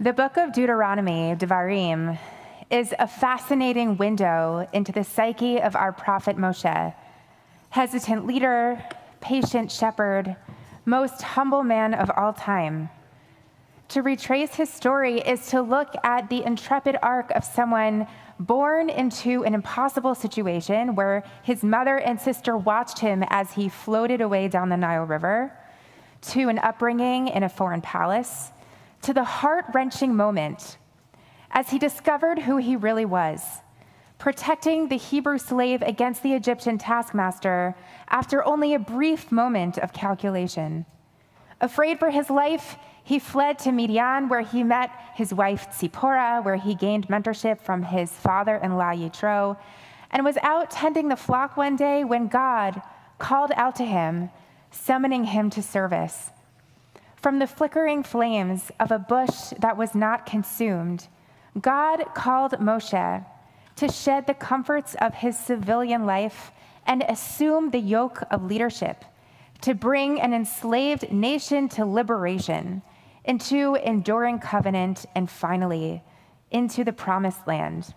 The book of Deuteronomy, Devarim, is a fascinating window into the psyche of our prophet Moshe, hesitant leader, patient shepherd, most humble man of all time. To retrace his story is to look at the intrepid arc of someone born into an impossible situation where his mother and sister watched him as he floated away down the Nile River, to an upbringing in a foreign palace, to the heart-wrenching moment as he discovered who he really was, protecting the Hebrew slave against the Egyptian taskmaster after only a brief moment of calculation. Afraid for his life, he fled to Midian, where he met his wife Tzipporah, where he gained mentorship from his father-in-law Yitro, and was out tending the flock one day when God called out to him, summoning him to service. From the flickering flames of a bush that was not consumed, God called Moshe to shed the comforts of his civilian life and assume the yoke of leadership, to bring an enslaved nation to liberation, into enduring covenant, and finally, into the promised land.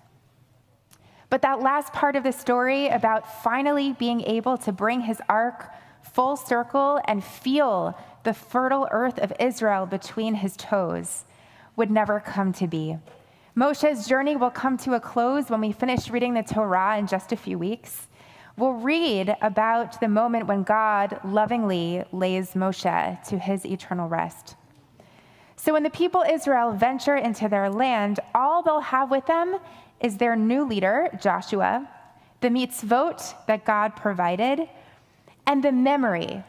But that last part of the story about finally being able to bring his ark full circle and feel the fertile earth of Israel between his toes would never come to be. Moshe's journey will come to a close when we finish reading the Torah in just a few weeks. We'll read about the moment when God lovingly lays Moshe to his eternal rest. So when the people Israel venture into their land, all they'll have with them is their new leader, Joshua, the mitzvot that God provided, and the memory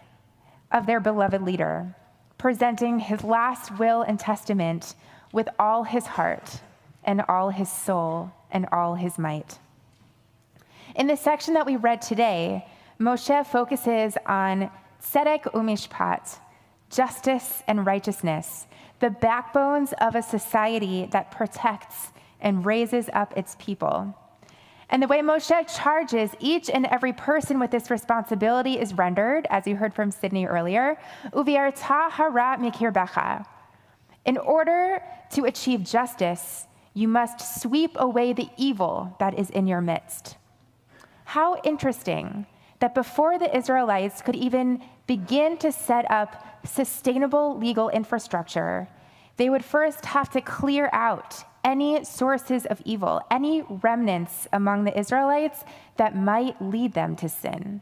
of their beloved leader, presenting his last will and testament with all his heart and all his soul and all his might. In the section that we read today, Moshe focuses on tzedek umishpat, justice and righteousness, the backbones of a society that protects and raises up its people. And the way Moshe charges each and every person with this responsibility is rendered, as you heard from Sydney earlier, uviarta hara mikirbecha. In order to achieve justice, you must sweep away the evil that is in your midst. How interesting that before the Israelites could even begin to set up sustainable legal infrastructure, they would first have to clear out any sources of evil, any remnants among the Israelites that might lead them to sin.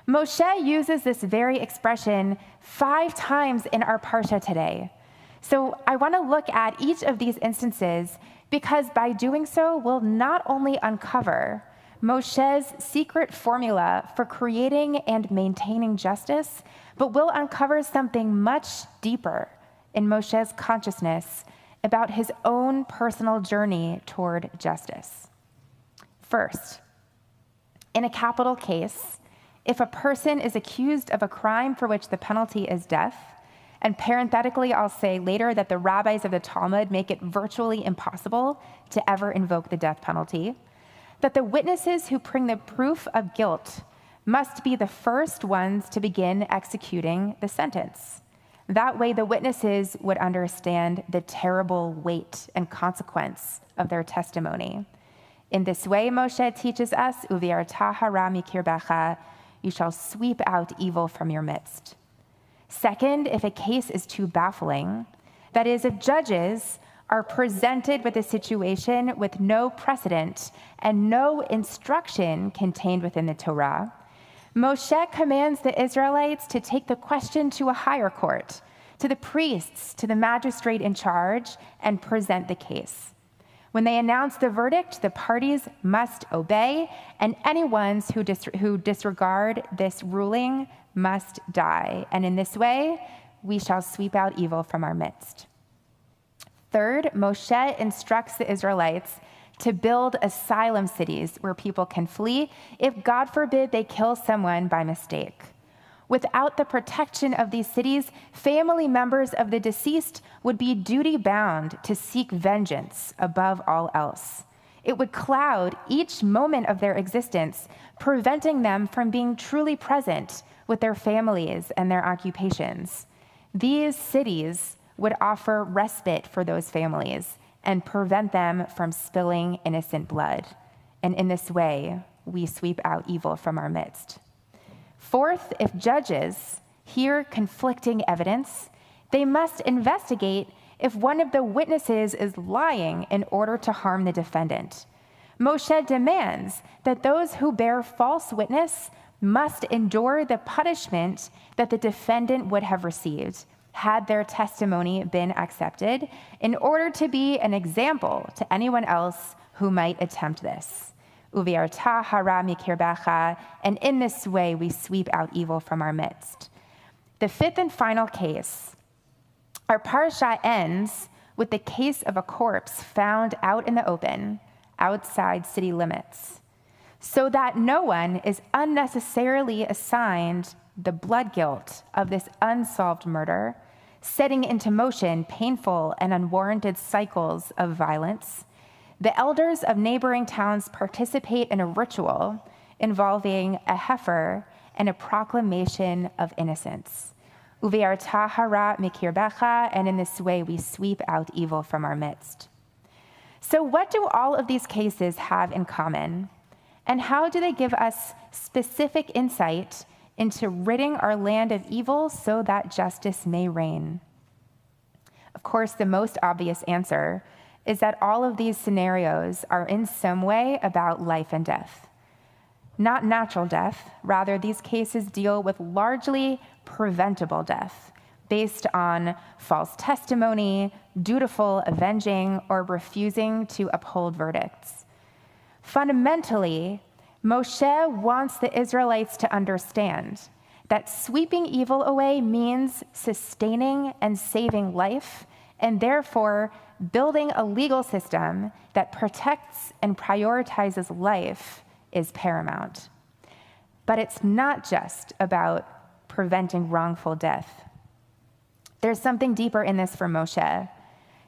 Moshe uses this very expression 5 times in our Parsha today. So I want to look at each of these instances because by doing so, we'll not only uncover Moshe's secret formula for creating and maintaining justice, but we'll uncover something much deeper in Moshe's consciousness about his own personal journey toward justice. First, in a capital case, if a person is accused of a crime for which the penalty is death, and parenthetically, I'll say later that the rabbis of the Talmud make it virtually impossible to ever invoke the death penalty, that the witnesses who bring the proof of guilt must be the first ones to begin executing the sentence. That way, the witnesses would understand the terrible weight and consequence of their testimony. In this way, Moshe teaches us, uviarta hara mikirbecha, you shall sweep out evil from your midst. Second, if a case is too baffling, that is, if judges are presented with a situation with no precedent and no instruction contained within the Torah, Moshe commands the Israelites to take the question to a higher court, to the priests, to the magistrate in charge, and present the case. When they announce the verdict, the parties must obey, and anyone who disregard this ruling must die. And in this way, we shall sweep out evil from our midst. Third, Moshe instructs the Israelites to build asylum cities where people can flee if, God forbid, they kill someone by mistake. Without the protection of these cities, family members of the deceased would be duty-bound to seek vengeance above all else. It would cloud each moment of their existence, preventing them from being truly present with their families and their occupations. These cities would offer respite for those families and prevent them from spilling innocent blood. And in this way, we sweep out evil from our midst. Fourth, if judges hear conflicting evidence, they must investigate if one of the witnesses is lying in order to harm the defendant. Moshe demands that those who bear false witness must endure the punishment that the defendant would have received had their testimony been accepted, in order to be an example to anyone else who might attempt this. Uviarta hara mikirbecha, and in this way we sweep out evil from our midst. The fifth and final case. Our Parashat ends with the case of a corpse found out in the open, outside city limits, so that no one is unnecessarily assigned the blood guilt of this unsolved murder, setting into motion painful and unwarranted cycles of violence. The elders of neighboring towns participate in a ritual involving a heifer and a proclamation of innocence. Uviarta hara mikirbecha, and in this way we sweep out evil from our midst. So what do all of these cases have in common? And how do they give us specific insight into ridding our land of evil so that justice may reign? Of course, the most obvious answer is that all of these scenarios are in some way about life and death. Not natural death, rather these cases deal with largely preventable death based on false testimony, dutiful avenging, or refusing to uphold verdicts. Fundamentally, Moshe wants the Israelites to understand that sweeping evil away means sustaining and saving life, and therefore building a legal system that protects and prioritizes life is paramount. But it's not just about preventing wrongful death. There's something deeper in this for Moshe,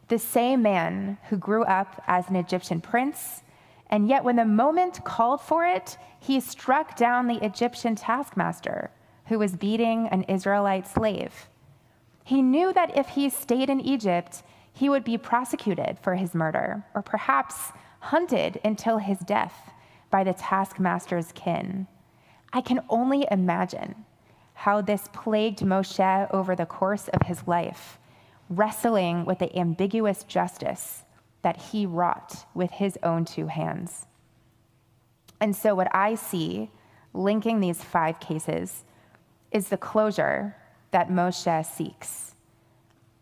the same man who grew up as an Egyptian prince, and yet when the moment called for it, he struck down the Egyptian taskmaster who was beating an Israelite slave. He knew that if he stayed in Egypt, he would be prosecuted for his murder, or perhaps hunted until his death by the taskmaster's kin. I can only imagine how this plagued Moshe over the course of his life, wrestling with the ambiguous justice that he wrought with his own two hands. And so what I see linking these 5 cases is the closure that Moshe seeks.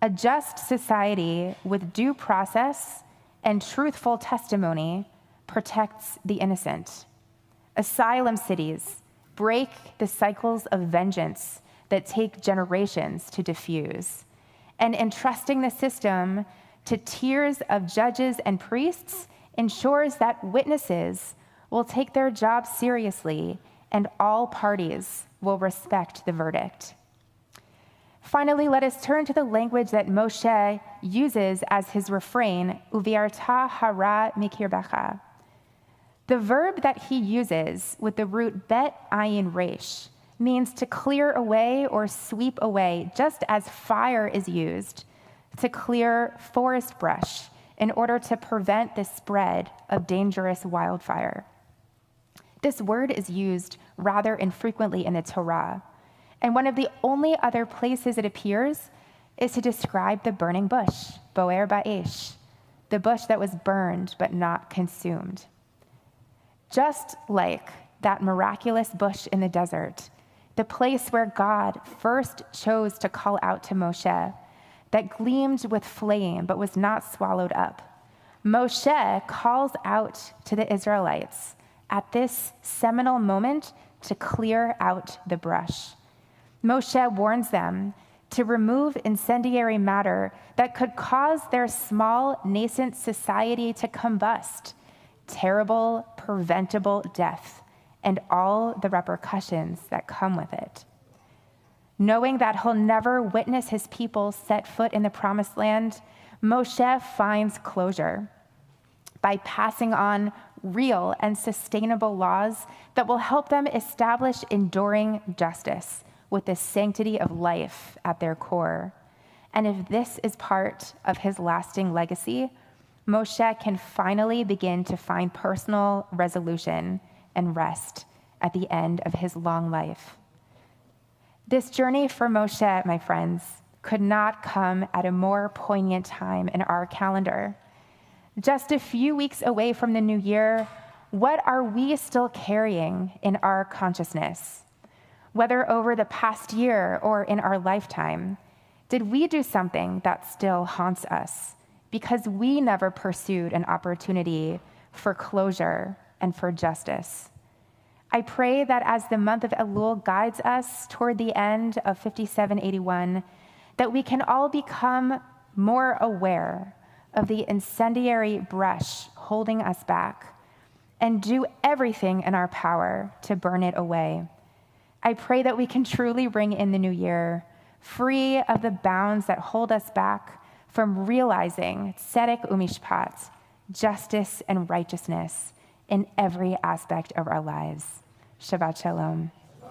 A just society with due process and truthful testimony protects the innocent. Asylum cities break the cycles of vengeance that take generations to diffuse. And entrusting the system to tiers of judges and priests ensures that witnesses will take their job seriously and all parties will respect the verdict. Finally, let us turn to the language that Moshe uses as his refrain, Uviarta hara mikirbecha. The verb that he uses with the root bet ayin resh means to clear away or sweep away, just as fire is used to clear forest brush in order to prevent the spread of dangerous wildfire. This word is used rather infrequently in the Torah, and one of the only other places it appears is to describe the burning bush, boer ba'esh, the bush that was burned but not consumed. Just like that miraculous bush in the desert, the place where God first chose to call out to Moshe, that gleamed with flame but was not swallowed up, Moshe calls out to the Israelites at this seminal moment to clear out the brush. Moshe warns them to remove incendiary matter that could cause their small, nascent society to combust, terrible, preventable death, and all the repercussions that come with it. Knowing that he'll never witness his people set foot in the promised land, Moshe finds closure by passing on real and sustainable laws that will help them establish enduring justice with the sanctity of life at their core. And if this is part of his lasting legacy, Moshe can finally begin to find personal resolution and rest at the end of his long life. This journey for Moshe, my friends, could not come at a more poignant time in our calendar. Just a few weeks away from the new year, what are we still carrying in our consciousness? Whether over the past year or in our lifetime, did we do something that still haunts us because we never pursued an opportunity for closure and for justice? I pray that as the month of Elul guides us toward the end of 5781, that we can all become more aware of the incendiary brush holding us back and do everything in our power to burn it away. I pray that we can truly bring in the new year, free of the bounds that hold us back from realizing tzedek umishpat, justice and righteousness in every aspect of our lives. Shabbat shalom.